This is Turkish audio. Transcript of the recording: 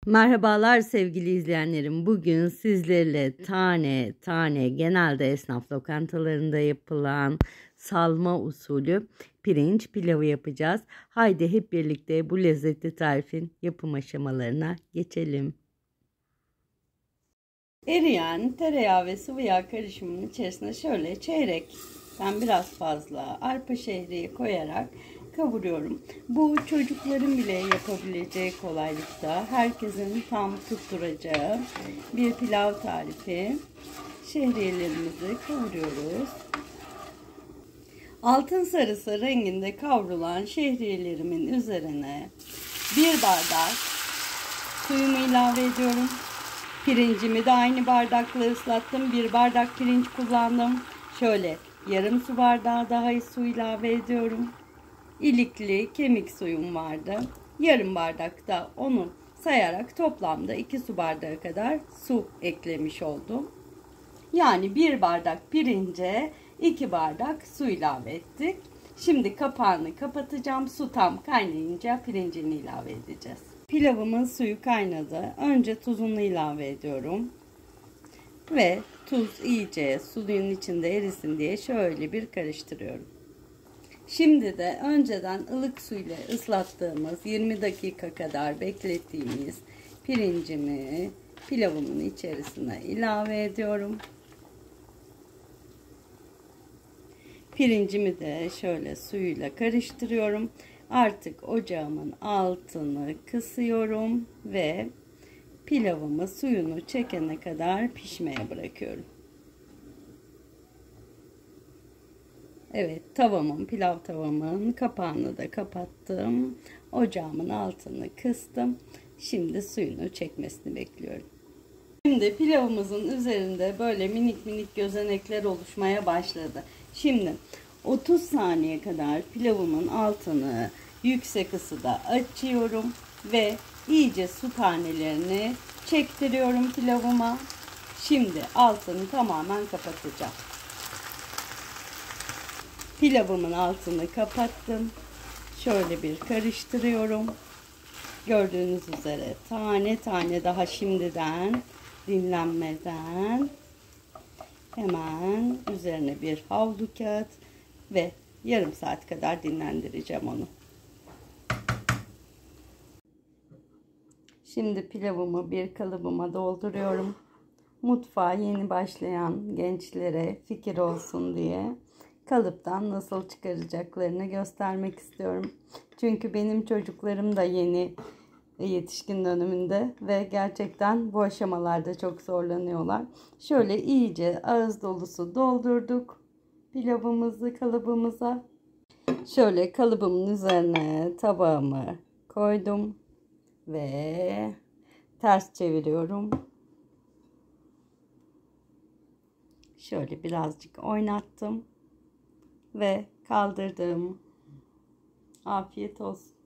Merhabalar sevgili izleyenlerim. Bugün sizlerle tane tane genelde esnaf lokantalarında yapılan salma usulü pirinç pilavı yapacağız. Haydi hep birlikte bu lezzetli tarifin yapım aşamalarına geçelim. Eriyen tereyağı ve sıvı yağ karışımının içerisine şöyle çeyrekten biraz fazla arpa şehriye koyarak kavuruyorum. Bu çocukların bile yapabileceği kolaylıkta, herkesin tam tutturacağı bir pilav tarifi. Şehriyelerimizi kavuruyoruz. Altın sarısı renginde kavrulan şehriyelerimin üzerine bir bardak suyumu ilave ediyorum. Pirincimi de aynı bardakla ıslattım. Bir bardak pirinç kullandım. Şöyle yarım su bardağı daha su ilave ediyorum. İlikli kemik suyum vardı. Yarım bardak da onu sayarak toplamda 2 su bardağı kadar su eklemiş oldum. Yani 1 bardak pirince 2 bardak su ilave ettik. Şimdi kapağını kapatacağım. Su tam kaynayınca pirincini ilave edeceğiz. Pilavımın suyu kaynadı. Önce tuzunu ilave ediyorum. Ve tuz iyice suyun içinde erisin diye şöyle bir karıştırıyorum. Şimdi de önceden ılık suyla ıslattığımız 20 dakika kadar beklettiğimiz pirincimi pilavımın içerisine ilave ediyorum. Pirincimi de şöyle suyuyla karıştırıyorum. Artık ocağımın altını kısıyorum ve pilavımı suyunu çekene kadar pişmeye bırakıyorum. Evet, pilav tavamın kapağını da kapattım. Ocağımın altını kıstım. Şimdi suyunu çekmesini bekliyorum. Şimdi pilavımızın üzerinde böyle minik minik gözenekler oluşmaya başladı. Şimdi 30 saniye kadar pilavımın altını yüksek ısıda açıyorum ve iyice su tanelerini çektiriyorum pilavıma. Şimdi altını tamamen kapatacağım. Pilavımın altını kapattım. Şöyle bir karıştırıyorum. Gördüğünüz üzere tane tane daha şimdiden dinlenmeden hemen üzerine bir havlu kağıt ve yarım saat kadar dinlendireceğim onu. Şimdi pilavımı bir kalıbıma dolduruyorum. Mutfağa yeni başlayan gençlere fikir olsun diye kalıptan nasıl çıkaracaklarını göstermek istiyorum. Çünkü benim çocuklarım da yeni yetişkin döneminde ve gerçekten bu aşamalarda çok zorlanıyorlar. Şöyle iyice ağız dolusu doldurduk pilavımızı kalıbımıza. Şöyle kalıbımın üzerine tabağımı koydum ve ters çeviriyorum. Şöyle birazcık oynattım ve kaldırdım. Afiyet olsun.